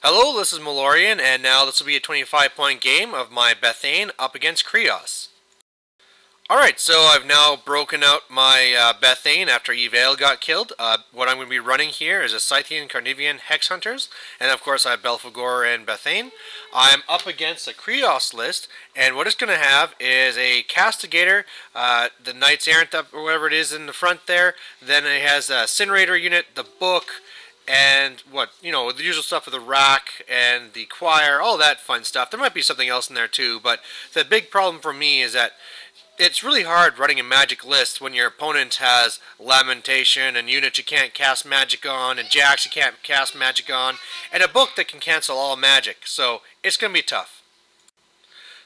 Hello, this is Malorian, and now this will be a 25-point game of my Bethayne up against Kreoss. Alright, so I've now broken out my Bethayne after Evale got killed. What I'm going to be running here is a Scythian, Carnivian, Hex Hunters, and of course I have Belphegor and Bethayne. I'm up against a Kreoss list, and what it's going to have is a Castigator, the Knights Errant up, or whatever it is in the front there. Then it has a Incinerator unit, the book, and the usual stuff with the rack and the choir, all that fun stuff. There might be something else in there too, but the big problem for me is that it's really hard running a magic list when your opponent has Lamentation and units you can't cast magic on and jacks you can't cast magic on and a book that can cancel all magic, so it's going to be tough.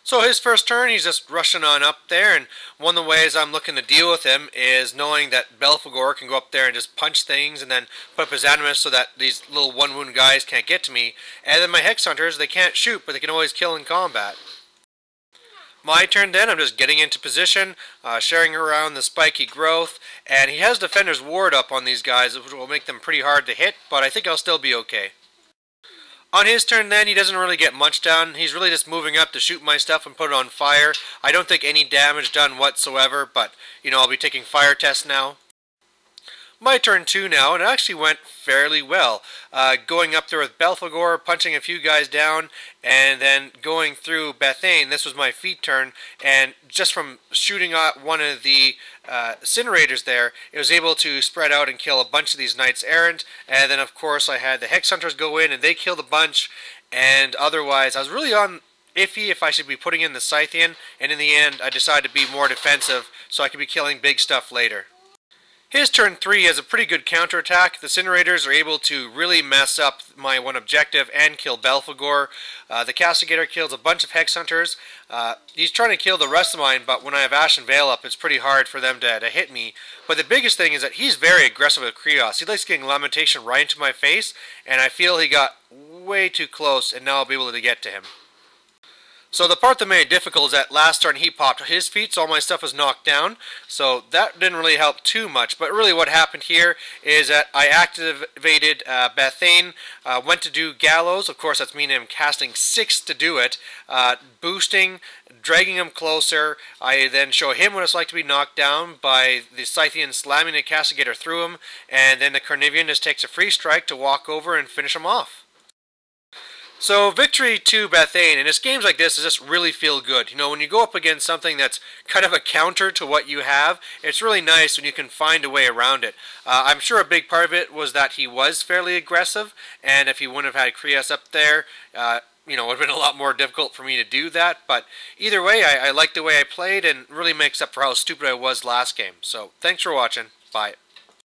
So his first turn, he's just rushing on up there, and one of the ways I'm looking to deal with him is knowing that Belphegor can go up there and just punch things and then put up his animus so that these little one-wound guys can't get to me. And then my Hex Hunters, they can't shoot, but they can always kill in combat. My turn then, I'm just getting into position, sharing around the spiky growth, and he has Defender's Ward up on these guys, which will make them pretty hard to hit, but I think I'll still be okay. On his turn then, he doesn't really get much done. He's really just moving up to shoot my stuff and put it on fire. I don't think any damage done whatsoever, but, I'll be taking fire tests now. My turn 2 now, and it actually went fairly well. Going up there with Belphegor, punching a few guys down, and then going through Bethayne. This was my feet turn, and just from shooting out one of the incinerators there, it was able to spread out and kill a bunch of these Knights Errant, and then of course I had the Hex Hunters go in, and they killed a bunch, and otherwise I was really on iffy if I should be putting in the Scythian, and in the end I decided to be more defensive so I could be killing big stuff later. His turn 3 has a pretty good counterattack. The Incinerators are able to really mess up my one objective and kill Belphegor. The Castigator kills a bunch of Hex Hunters. He's trying to kill the rest of mine, but when I have Ashen Veil up, it's pretty hard for them to hit me. But the biggest thing is that he's very aggressive with Kreoss. He likes getting Lamentation right into my face, and I feel he got way too close, and now I'll be able to get to him. So the part that made it difficult is that last turn he popped his feet, so all my stuff was knocked down. So that didn't really help too much. But really what happened here is that I activated Bethayne, went to do Gallows. Of course, that's meaning I'm casting 6 to do it. Boosting, dragging him closer. I then show him what it's like to be knocked down by the Scythian slamming the Castigator through him. And then the Carnivian just takes a free strike to walk over and finish him off. So victory to Bethayne, and it's games like this that just really feel good. When you go up against something that's kind of a counter to what you have, it's really nice when you can find a way around it. I'm sure a big part of it was that he was fairly aggressive, and if he wouldn't have had Kreoss up there, it would have been a lot more difficult for me to do that. But either way, I like the way I played, and really makes up for how stupid I was last game. So thanks for watching. Bye.